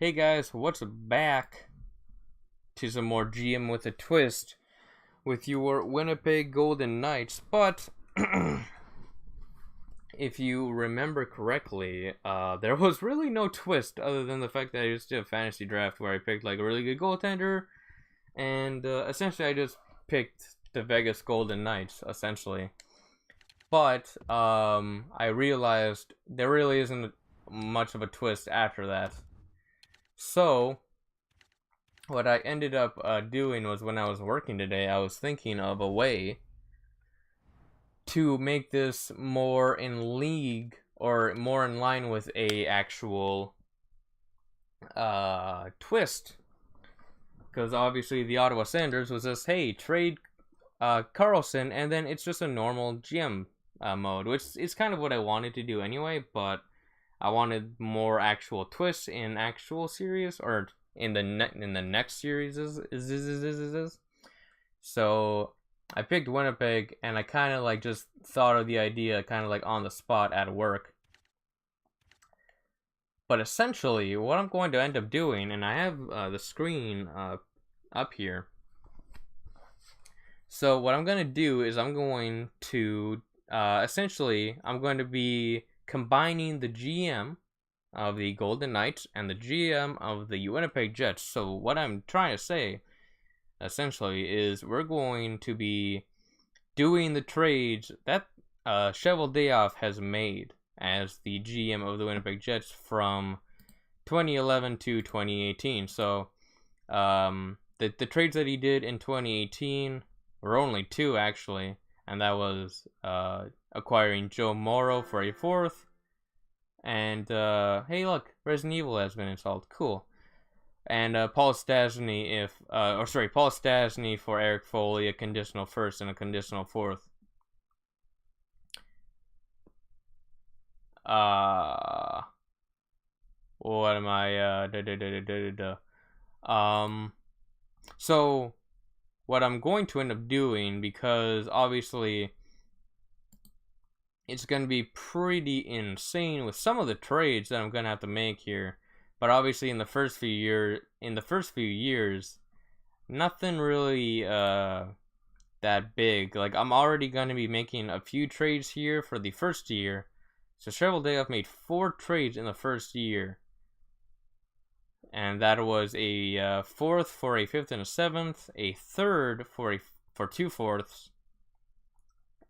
Hey guys, what's back to some more GM with a twist with your Winnipeg Golden Knights. But if you remember correctly, there was really no twist other than the fact that I just did a fantasy draft where I picked like a really good goaltender, and essentially I just picked the Vegas Golden Knights essentially. But I realized there really isn't much of a twist after that. So, what I ended up doing was when I was working today, I was thinking of a way to make this more in league or more in line with a actual twist. Because obviously the Ottawa Senators was just, hey, trade Carlson, and then it's just a normal GM mode, which is kind of what I wanted to do anyway, but I wanted more actual twists in actual series, or in the next series is. So I picked Winnipeg, and I kind of like just thought of the idea kind of like on the spot at work. But essentially, what I'm going to end up doing, and I have the screen up here. So what I'm going to do is I'm going to essentially I'm going to be combining the GM of the Golden Knights and the GM of the Winnipeg Jets. So what I'm trying to say, essentially, is we're going to be doing the trades that Cheveldayoff has made as the GM of the Winnipeg Jets from 2011 to 2018. So the trades that he did in 2018 were only two, actually, and that was acquiring Joe Morrow for a fourth, and hey, look, Resident Evil has been installed. Cool. And Paul Stastny Paul Stastny for Eric Foley, a conditional first and a conditional fourth. What am I? So what I'm going to end up doing, because obviously it's going to be pretty insane with some of the trades that I'm going to have to make here. But obviously in the first few years, nothing really that big. Like, I'm already going to be making a few trades here for the first year. So Cheveldayoff made 4 trades in the first year. And that was a fourth for a fifth and a seventh, a third for 2 fourths,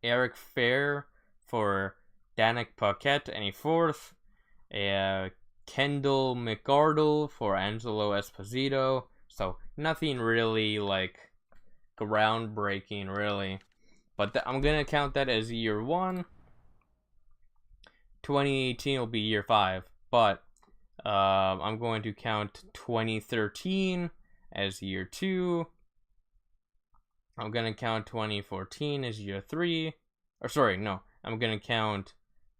Eric Fair for Danik Paquette and a fourth, a Kendall McArdle for Angelo Esposito. So nothing really like groundbreaking, really. But I'm gonna count that as year 1. 2018 will be year 5, but I'm going to count 2013 as year 2. I'm going to count 2014 as year 3. Or sorry, no. I'm going to count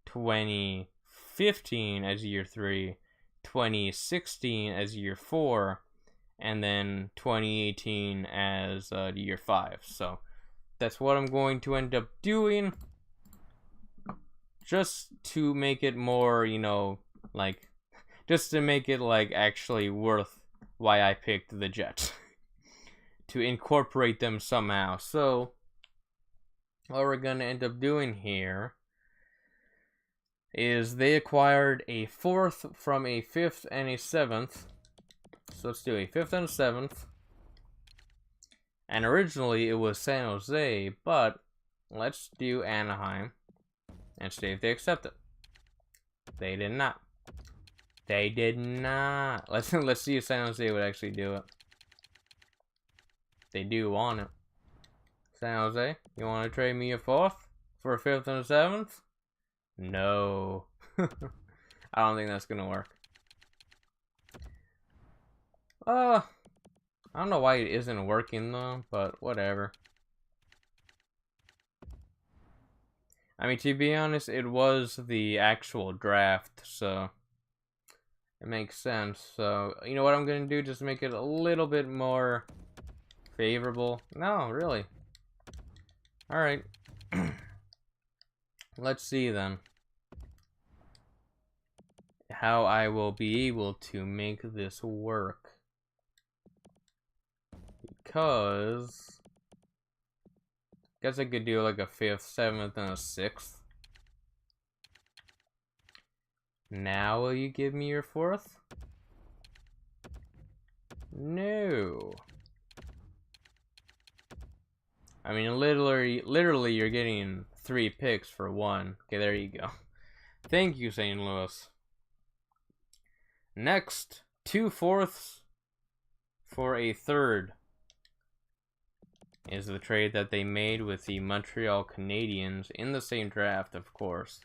2015 as year 3, 2016 as year 4, and then 2018 as year 5. So that's what I'm going to end up doing, just to make it more, like, just to make it like actually worth why I picked the Jets. To incorporate them somehow. So what we're gonna end up doing here is they acquired a fourth from a fifth and a seventh. So let's do a fifth and a seventh. And originally it was San Jose, but let's do Anaheim and see if they accept it. They did not. They did not. Let's see if San Jose would actually do it. They do want it. San Jose, you want to trade me a fourth for a fifth and a seventh? No. I don't think that's gonna work. I don't know why it isn't working though, but whatever. I mean, to be honest, it was the actual draft, so it makes sense. So, you know what I'm gonna do? Just make it a little bit more favorable. No, really. Alright. Let's see then. how I will be able to make this work. Because guess I could do like a 5th, 7th, and a 6th. Now will you give me your 4th? No. I mean, literally, you're getting 3 picks for 1. Okay, there you go. Thank you, St. Louis. Next, 2 4ths for a 3rd is the trade that they made with the Montreal Canadiens in the same draft, of course.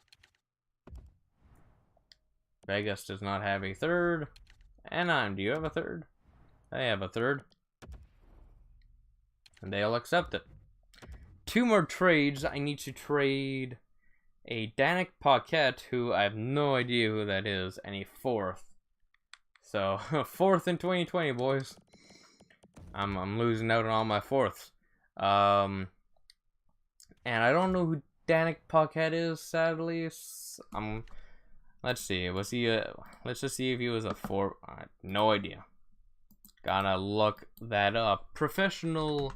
Vegas does not have a 3rd. Anaheim, do you have a 3rd? They have a 3rd. And they'll accept it. 2 more trades. I need to trade a Danik Paquette, who I have no idea who that is, and a 4th. So, 4th in 2020, boys. I'm losing out on all my 4ths. And I don't know who Danik Paquette is, sadly. Let's see. Was he let's just see if he was a 4. No idea. Gotta look that up. Professional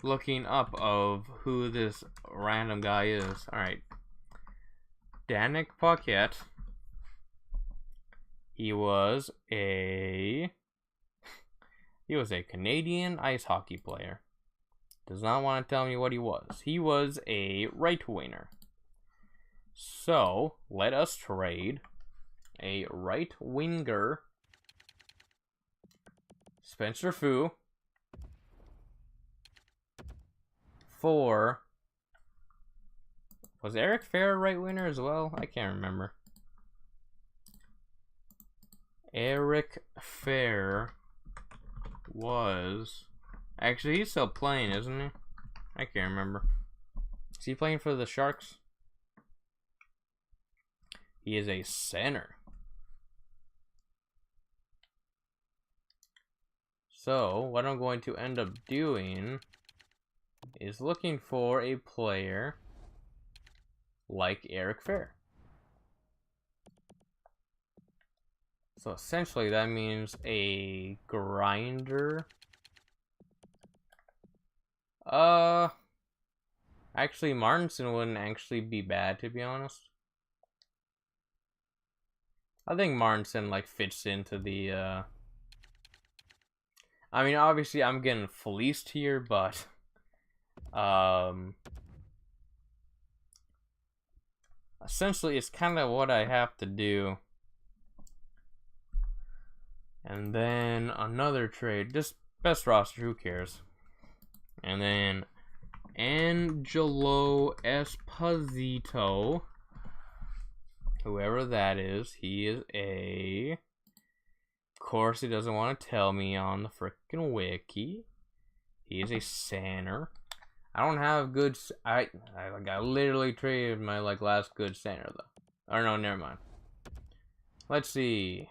looking up of who this random guy is. Alright. Danik Paquette. He was a Canadian ice hockey player. Does not want to tell me what he was. He was a right winger. So, let us trade a right winger, Spencer Fu, for... Was Eric Fair a right winger as well? I can't remember. Eric Fair was... Actually, he's still playing, isn't he? I can't remember. Is he playing for the Sharks? He is a center. So, what I'm going to end up doing is looking for a player like Eric Fair. So essentially that means a grinder. Actually Martinson wouldn't actually be bad, to be honest. I think Martinson like fits into the I mean, obviously I'm getting fleeced here, but essentially it's kind of what I have to do. And then another trade, just best roster, who cares? And then Angelo Esposito, whoever that is, he is a... Of course, he doesn't want to tell me on the frickin' wiki. He is a center. I don't have good... I literally traded my last good center though. Or no, never mind. Let's see.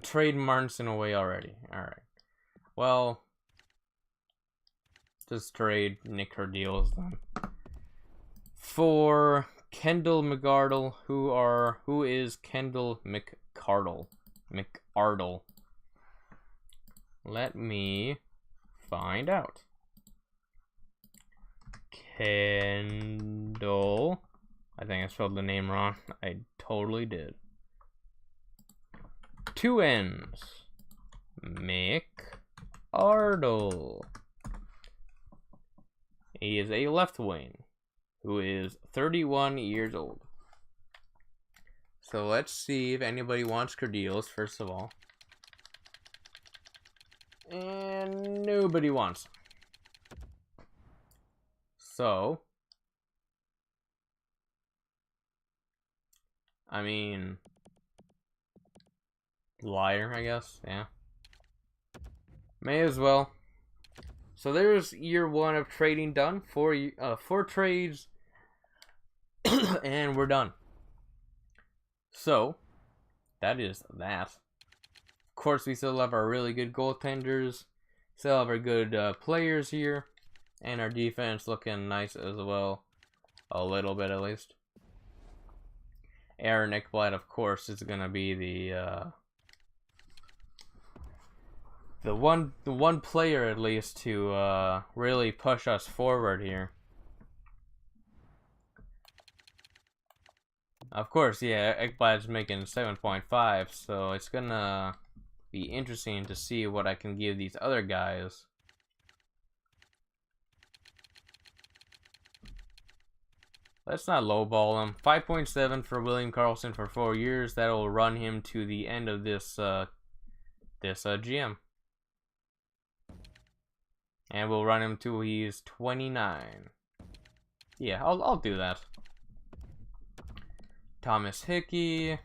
Trade Martinson away already. Alright. Well, just trade Nick Herdeals then. For Kendall McArdle, who is Kendall McArdle. Let me find out. Kendall. I think I spelled the name wrong. I totally did. 2 N's. McArdle. He is a left wing who is 31 years old. So let's see if anybody wants Kerdeals, first of all. And nobody wants. So, I mean, liar, I guess, yeah. May as well. So there's year 1 of trading done. 4 trades, and we're done. So, that is that. Of course, we still have our really good goaltenders. Still have our good players here. And our defense looking nice as well. A little bit, at least. Aaron Ekblad, of course, is gonna be the one player at least to really push us forward here. Of course, yeah, Ekblad's making 7.5, so it's gonna be interesting to see what I can give these other guys. Let's not lowball him. 5.7 for William Karlsson for 4 years. That'll run him to the end of this GM. And we'll run him till he's 29. Yeah, I'll do that. Thomas Hickey,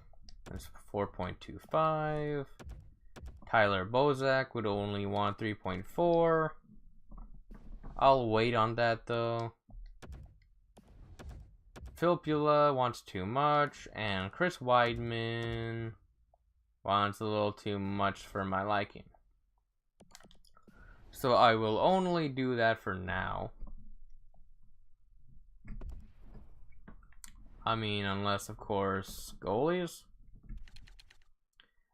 that's 4.25. Tyler Bozak would only want 3.4. I'll wait on that though. Filppula wants too much, and Chris Weidman wants a little too much for my liking. So I will only do that for now. I mean, unless, of course, goalies?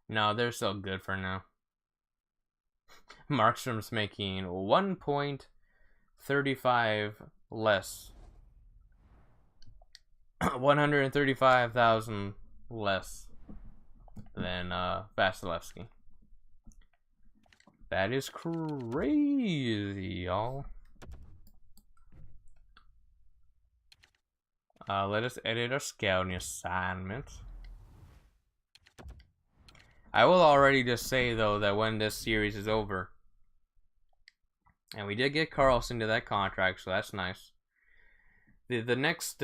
No, they're so good for now. Markstrom's making 1.35 less. 135,000 less than Vasilevsky. That is crazy, y'all. Let us edit our scouting assignment. I will already just say though that when this series is over, and we did get Karlsson to that contract, so that's nice. The next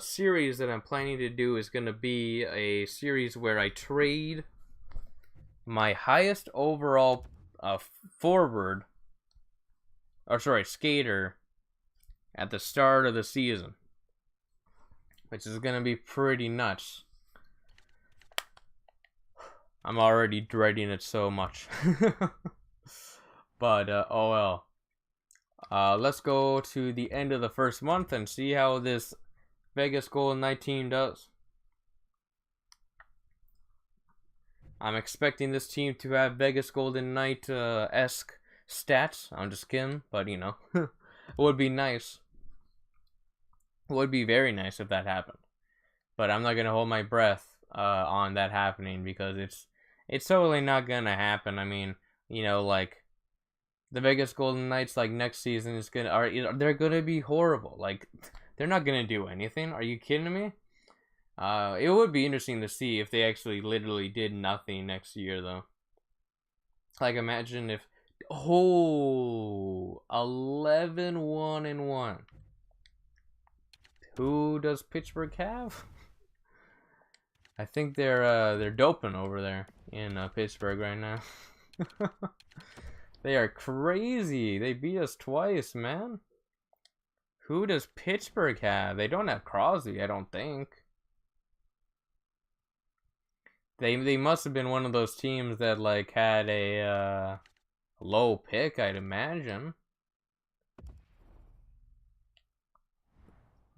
series that I'm planning to do is going to be a series where I trade my highest overall skater at the start of the season, which is going to be pretty nuts. I'm already dreading it so much. But oh well. Let's go to the end of the first month and see how this Vegas Golden Knight team does. I'm expecting this team to have Vegas Golden Knight-esque stats. I'm just kidding, but you know, it would be nice. It would be very nice if that happened. But I'm not gonna hold my breath on that happening because it's totally not gonna happen. I mean, you know, like the Vegas Golden Knights, like next season is they're gonna be horrible. Like they're not gonna do anything. Are you kidding me? It would be interesting to see if they actually literally did nothing next year, though. Like, imagine if 11-1-1. Who does Pittsburgh have? I think they're doping over there in Pittsburgh right now. They are crazy. They beat us twice, man. Who does Pittsburgh have? They don't have Crosby, I don't think. They must have been one of those teams that like had a low pick, I'd imagine.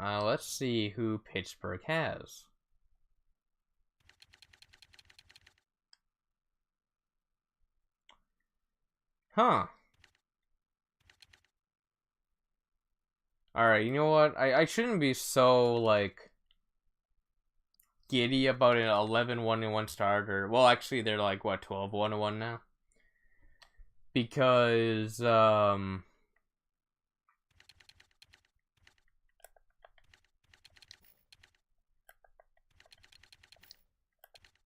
Let's see who Pittsburgh has. Huh. Alright, you know what? I shouldn't be so, like, giddy about an 11-1-1 starter. Well, actually, they're like, what, 12-1-1 now? Because,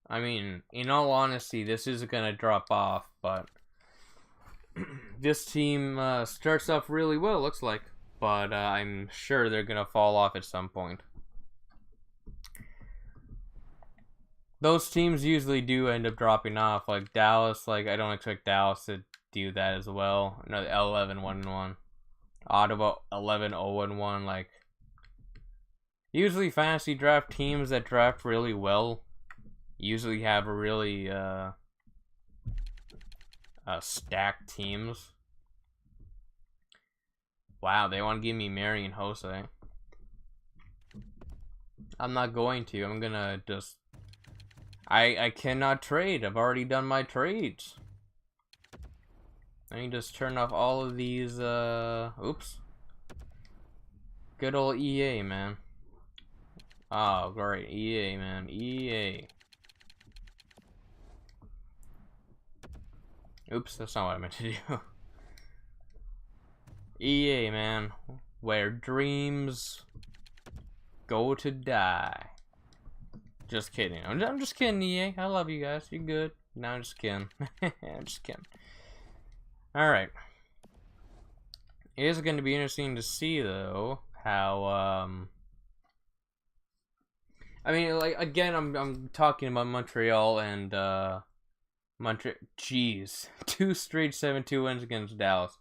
I mean, in all honesty, this is gonna drop off, but this team starts off really well, looks like. But I'm sure they're gonna fall off at some point. Those teams usually do end up dropping off. Like Dallas, like I don't expect Dallas to do that as well. No, 11-1-1. Ottawa 11-0-1. Like usually fantasy draft teams that draft really well usually have a really stacked teams. Wow, they want to give me Marian Jose. I'm not going to. I'm gonna just... I cannot trade. I've already done my trades. Let me just turn off all of these, oops. Good old EA, man. Oh, great. EA, man. EA. Oops, that's not what I meant to do. EA, man. Where dreams go to die. Just kidding. I'm just kidding, EA. I love you guys. You're good. No, I'm just kidding. I'm just kidding. Alright. It is going to be interesting to see, though, how, I mean, like, again, I'm talking about Montreal and, jeez. 2 straight 7-2 wins against Dallas.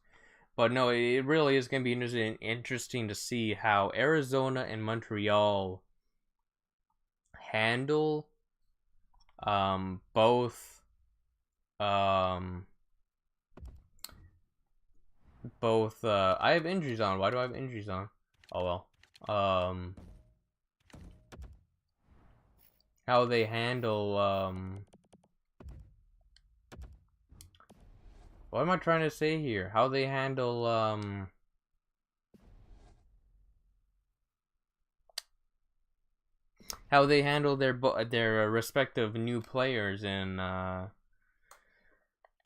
But no, it really is going to be interesting to see how Arizona and Montreal handle both I have injuries on. Why do I have injuries on? Oh well. How they handle what am I trying to say here? How they handle how they handle their respective new players in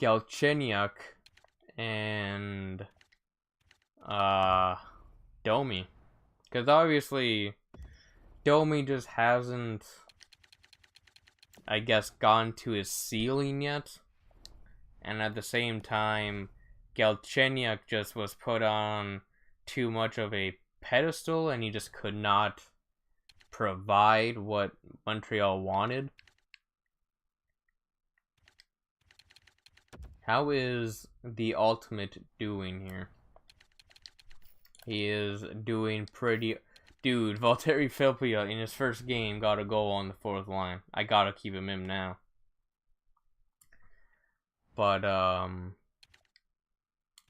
Galchenyuk and Domi, because obviously Domi just hasn't, I guess, gone to his ceiling yet, and at the same time Galchenyuk just was put on too much of a pedestal and he just could not provide what Montreal wanted. How is the Ultimate doing here? He is doing pretty... Dude, Valtteri Filppula in his first game got a goal on the 4th line. I gotta keep him in now. But,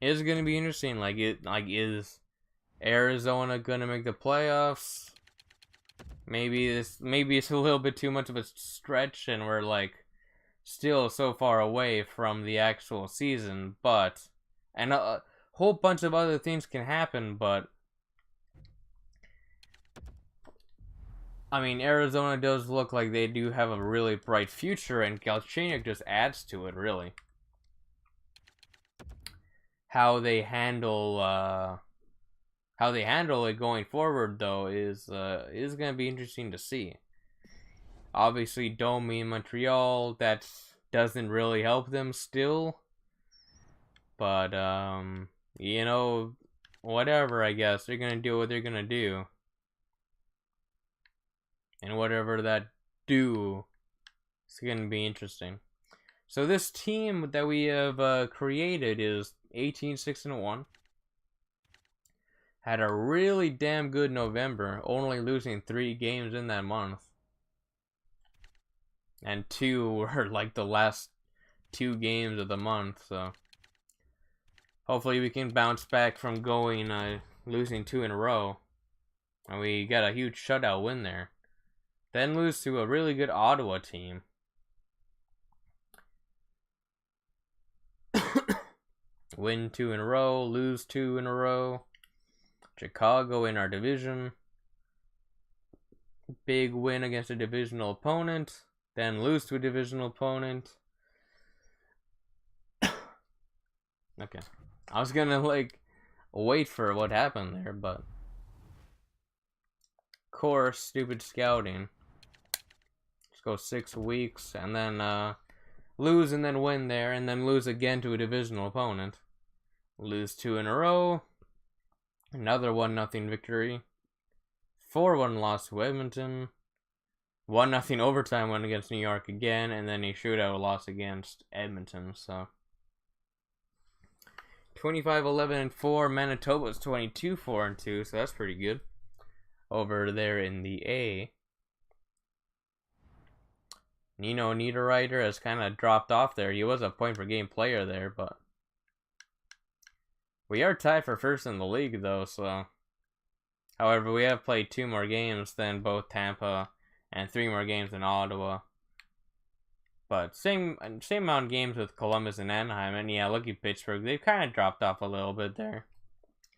it's gonna be interesting. Is Arizona gonna make the playoffs? Maybe it's a little bit too much of a stretch and we're, like, still so far away from the actual season, but... And a whole bunch of other things can happen, but... I mean, Arizona does look like they do have a really bright future, and Galchenyuk just adds to it, really. How they handle it going forward, though, is going to be interesting to see. Obviously, Domi in Montreal, that doesn't really help them still. But, you know, whatever, I guess. They're going to do what they're going to do. And whatever that do, it's going to be interesting. So this team that we have created is 18-6-1. Had a really damn good November, only losing 3 games in that month. And 2 were like the last 2 games of the month, so hopefully we can bounce back from losing 2 in a row. And we got a huge shutout win there. Then lose to a really good Ottawa team. Win 2 in a row, lose 2 in a row. Chicago in our division. Big win against a divisional opponent. Then lose to a divisional opponent. Okay. I was gonna, wait for what happened there, but... Of course, stupid scouting. Just go 6 weeks, and then, lose and then win there, and then lose again to a divisional opponent. Lose 2 in a row. Another 1-0 victory. 4-1 loss to Edmonton. 1-0 overtime win against New York again, and then a shootout loss against Edmonton, so... 25-11-4, Manitoba's 22-4-2, so that's pretty good. Over there in the A. Nino Niederreiter has kind of dropped off there. He was a point-per-game player there, but... We are tied for first in the league, though, so... However, we have played 2 more games than both Tampa and 3 more games than Ottawa. But same amount of games with Columbus and Anaheim. And yeah, look at Pittsburgh. They've kind of dropped off a little bit there.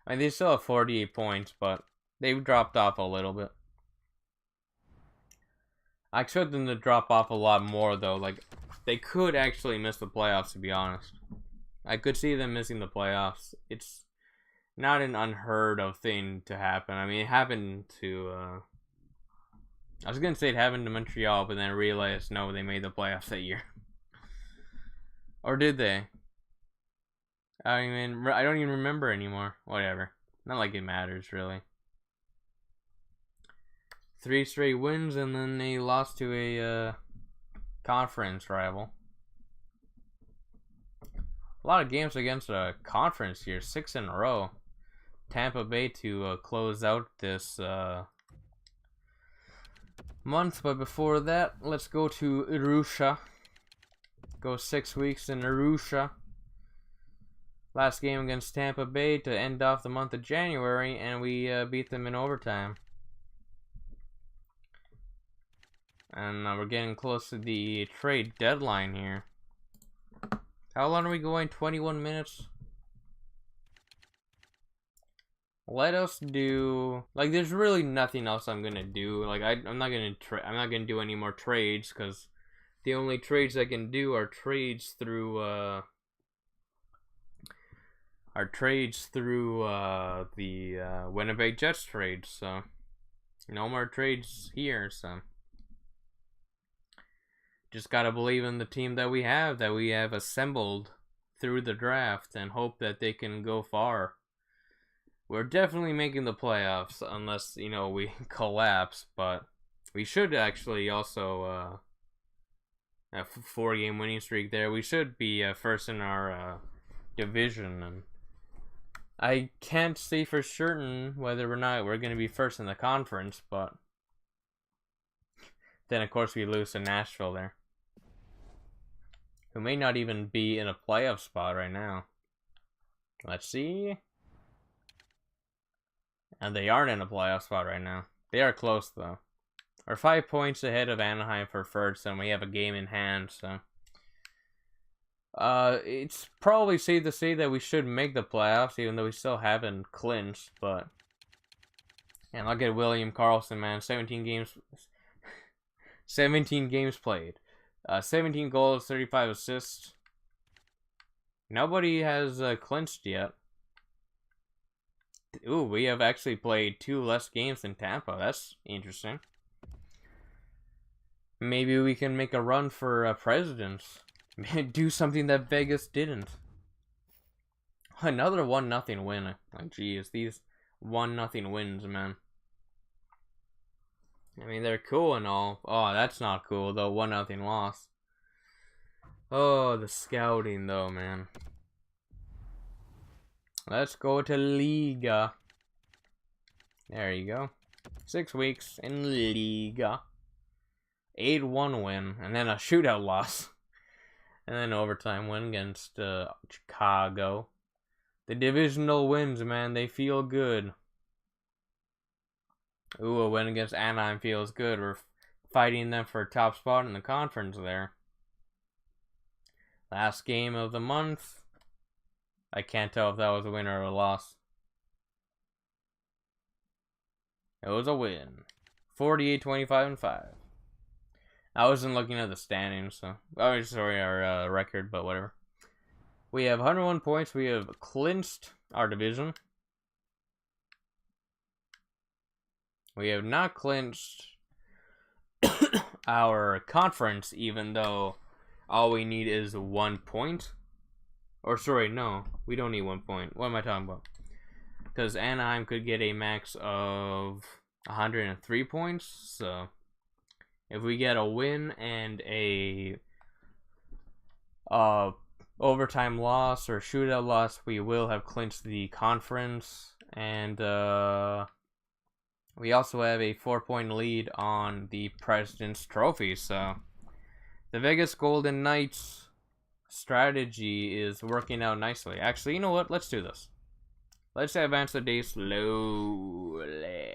I mean, they still have 48 points, but they've dropped off a little bit. I expect them to drop off a lot more, though. Like, they could actually miss the playoffs, to be honest. I could see them missing the playoffs. It's not an unheard of thing to happen. I mean, it happened to, I was going to say it happened to Montreal, but then I realized, no, they made the playoffs that year. Or did they? I mean, I don't even remember anymore. Whatever. Not like it matters, really. 3 straight wins, and then they lost to a conference rival. A lot of games against a conference here. 6 in a row. Tampa Bay to close out this month. But before that, let's go to Arusha. Go 6 weeks in Arusha. Last game against Tampa Bay to end off the month of January, and we beat them in overtime. And we're getting close to the trade deadline here. How long are we going? 21 minutes? Let us do, like, there's really nothing else I'm gonna do. Like, I'm not gonna do any more trades, because the only trades I can do are trades through the Winnipeg Jets trades. So no more trades here. So just gotta believe in the team that we have assembled through the draft, and hope that they can go far. We're definitely making the playoffs, unless, you know, we collapse. But we should actually also have a 4-game winning streak there. We should be first in our division, and I can't say for certain whether or not we're going to be first in the conference. But then, of course, we lose to Nashville there, who may not even be in a playoff spot right now. Let's see. And they aren't in a playoff spot right now. They are close, though. We're 5 points ahead of Anaheim for first, and we have a game in hand, so it's probably safe to say that we should make the playoffs, even though we still haven't clinched. But, and look at William Karlsson, man. 17 games played. 17 goals, 35 assists. Nobody has clinched yet. Ooh, we have actually played 2 less games than Tampa. That's interesting. Maybe we can make a run for presidents. Do something that Vegas didn't. Another 1-0 win. Like, geez, these 1-0 wins, man. I mean, they're cool and all. Oh, that's not cool, though. 1-0 loss. Oh, the scouting, though, man. Let's go to Liga. There you go. 6 weeks in Liga. 8-1 win, and then a shootout loss. And then overtime win against Chicago. The divisional wins, man, they feel good. Ooh, a win against Anaheim feels good. We're fighting them for a top spot in the conference there. Last game of the month. I can't tell if that was a win or a loss. It was a win. 48-25-5. I wasn't looking at the standings, so... Oh, sorry, our record, but whatever. We have 101 points. We have clinched our division. We have not clinched our conference, even though all we need is 1 point. Or, sorry, no. We don't need 1 point. What am I talking about? Because Anaheim could get a max of 103 points. So, if we get a win and a overtime loss or shootout loss, we will have clinched the conference. And we also have a 4-point lead on the President's Trophy. So, the Vegas Golden Knights strategy is working out nicely. Actually, you know what? Let's do this. Let's advance the day slowly.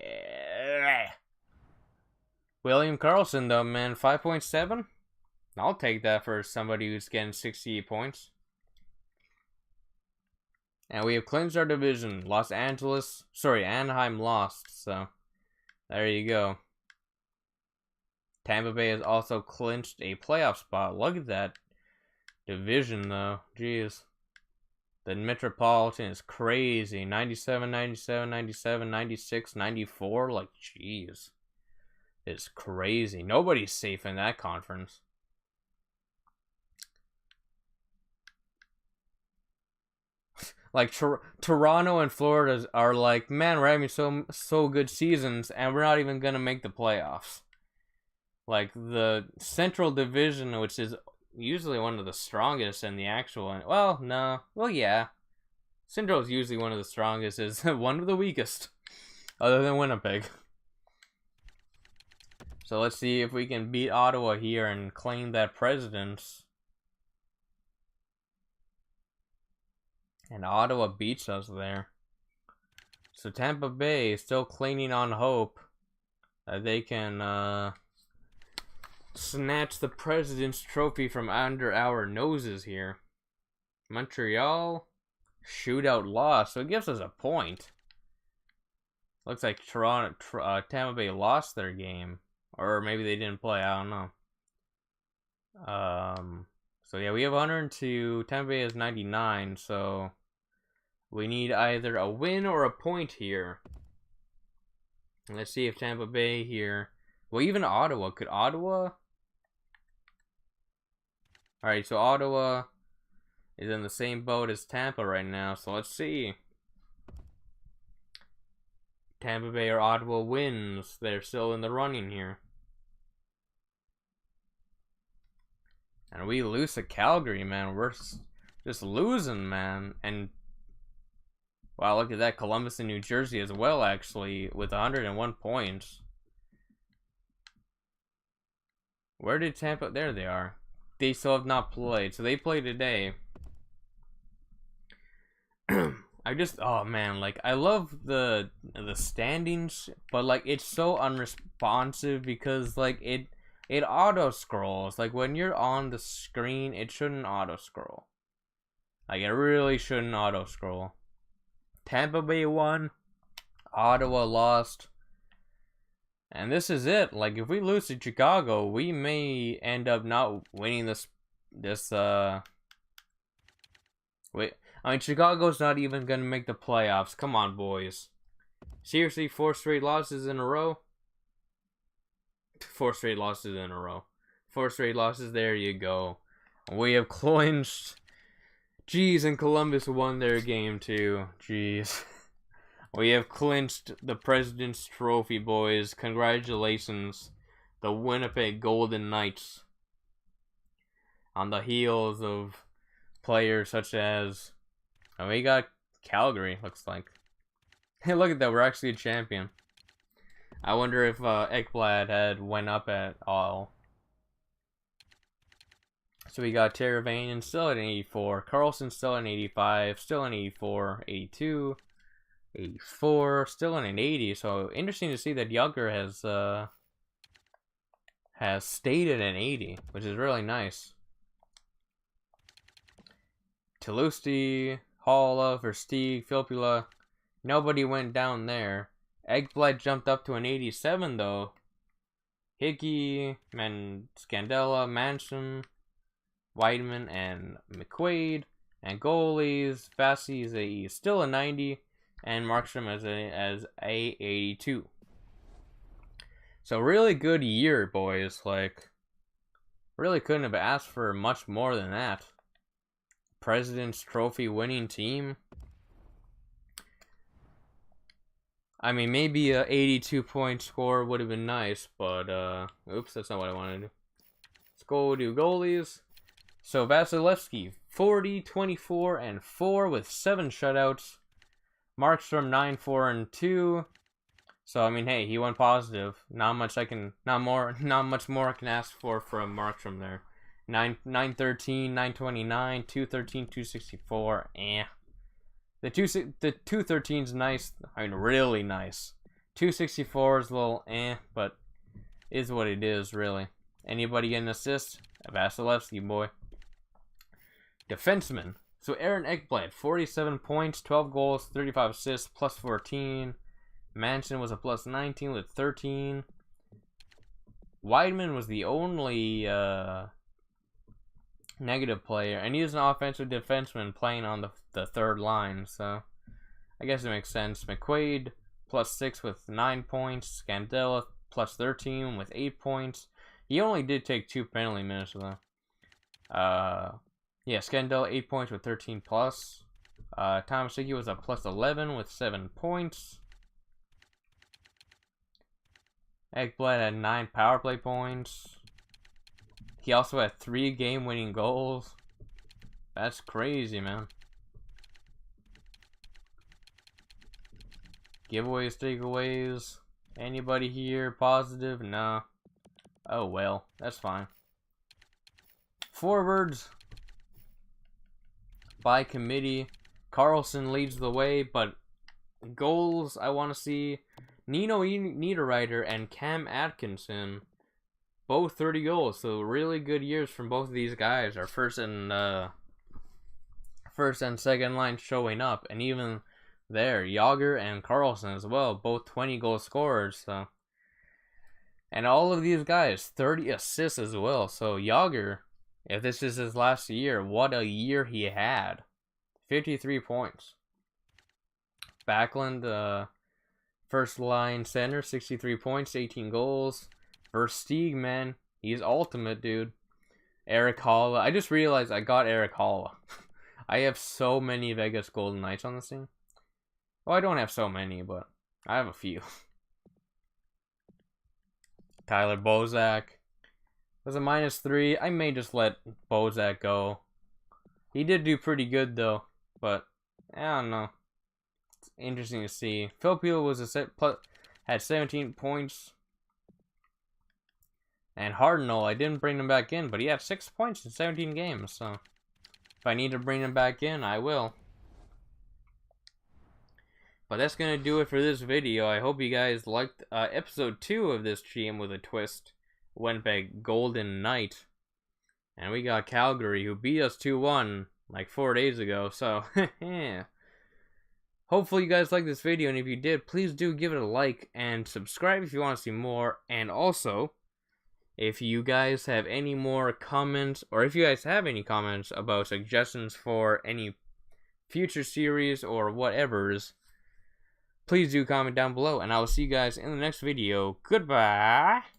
William Karlsson, though, man, 5.7? I'll take that for somebody who's getting 68 points. And we have clinched our division. Anaheim lost, so there you go. Tampa Bay has also clinched a playoff spot. Look at that division, though. Jeez. The Metropolitan is crazy. 97, 97, 97, 96, 94. Like, jeez. It's crazy. Nobody's safe in that conference. Like, Toronto and Florida are like, man, we're having so good seasons, and we're not even going to make the playoffs. Like, the Central Division, which is usually one of the strongest in the actual... Well, no. Well, yeah. Central is usually one of the strongest. Is one of the weakest. Other than Winnipeg. So let's see if we can beat Ottawa here and claim that precedence. And Ottawa beats us there. So Tampa Bay is still clinging on hope that they can snatch the President's Trophy from under our noses here. Montreal, shootout loss, so it gives us a point. Looks like Tampa Bay lost their game. Or maybe they didn't play, I don't know. So yeah, we have 102, Tampa Bay has 99, so we need either a win or a point here. Let's see if Tampa Bay here, well, even Ottawa, could Ottawa? Alright, so Ottawa is in the same boat as Tampa right now, so let's see. Tampa Bay or Ottawa wins, they're still in the running here. And we lose to Calgary, man. We're just losing, man. And wow, look at that. Columbus and New Jersey as well, actually, with 101 points. Where did Tampa... There they are. They still have not played. So they play today. Oh man, like, I love the standings, but like, it's so unresponsive because like it auto scrolls. Like, when you're on the screen, it shouldn't auto scroll. Like, it really shouldn't auto scroll. Tampa Bay won, Ottawa lost, and this is it. Like, if we lose to Chicago, we may end up not winning this. I mean, Chicago's not even gonna make the playoffs. Come on, boys. Seriously, 4 straight losses in a row? 4 straight losses in a row. 4 straight losses, there you go. We have clinched. Jeez, and Columbus won their game too. Jeez. We have clinched the President's Trophy, boys. Congratulations. The Winnipeg Golden Knights. On the heels of players such as... Oh, we got Calgary, looks like. Hey, look at that. We're actually a champion. I wonder if Ekblad had went up at all. So we got Teravainen still at an 84. Karlsson still at an 85. Still an 84. 82. 84. Still in an 80. So interesting to see that Younger has stayed at an 80, which is really nice. Telusti, Halla, Versteeg, Filppula. Nobody went down there. Ekblad jumped up to an 87 though. Hickey, Scandella, Manson, Weidman, and McQuaid. And goalies, Fassi is still a 90, and Markstrom as a 82. So really good year, boys. Like, really couldn't have asked for much more than that. President's Trophy winning team. I mean, maybe a 82-point score would have been nice, but oops, that's not what I wanted to do. Let's go do goalies. So Vasilevsky, 40, 24, and 4 with 7 shutouts. Markstrom, 9, 4, and 2. So I mean, hey, he went positive. Not much more I can ask for from Markstrom there. 913, 929, 213, 264. The 213 is nice. I mean, really nice. 264 is a little but is what it is, really. Anybody get an assist? Vasilevsky, boy. Defenseman. So Aaron Ekblad, 47 points, 12 goals, 35 assists, plus 14. Manson was a plus 19 with 13. Weidman was the only negative player, and he's an offensive defenseman playing on the third line, so I guess it makes sense. McQuaid, plus 6 with 9 points. Scandella, plus 13 with 8 points. He only did take 2 penalty minutes, though. Yeah, Scandella, 8 points with 13 plus. Thomas Hickey was a plus 11 with 7 points. Ekblad had 9 power play points. He also had 3 game-winning goals. That's crazy, man. Giveaways, takeaways. Anybody here positive? No. Oh, well. That's fine. Forwards. By committee. Carlson leads the way, but goals I want to see. Nino Niederreiter and Cam Atkinson, both 30 goals. So really good years from both of these guys. Our first and second line showing up, and even there, Yager and Carlson as well, both 20 goal scorers. So, and all of these guys 30 assists as well. So Yager, if this is his last year, what a year he had. 53 points. Backlund, first line center, 63 points, 18 goals. Versteeg, man, he's ultimate, dude. Eric Halla. I just realized I got Eric Halla. I have so many Vegas Golden Knights on this team. Well, I don't have so many, but I have a few. Tyler Bozak was a -3. I may just let Bozak go. He did do pretty good, though, but I don't know. It's interesting to see. Phil Peel was had 17 points. And Hardenall, I didn't bring him back in, but he had 6 points in 17 games, so if I need to bring him back in, I will. But that's going to do it for this video. I hope you guys liked episode 2 of this GM with a Twist. Winnipeg Golden Knight. And we got Calgary, who beat us 2-1 like 4 days ago, so yeah. Hopefully you guys liked this video, and if you did, please do give it a like and subscribe if you want to see more. And also, if you guys have any more comments, or if you guys have any comments about suggestions for any future series or whatever's, please do comment down below, and I will see you guys in the next video. Goodbye!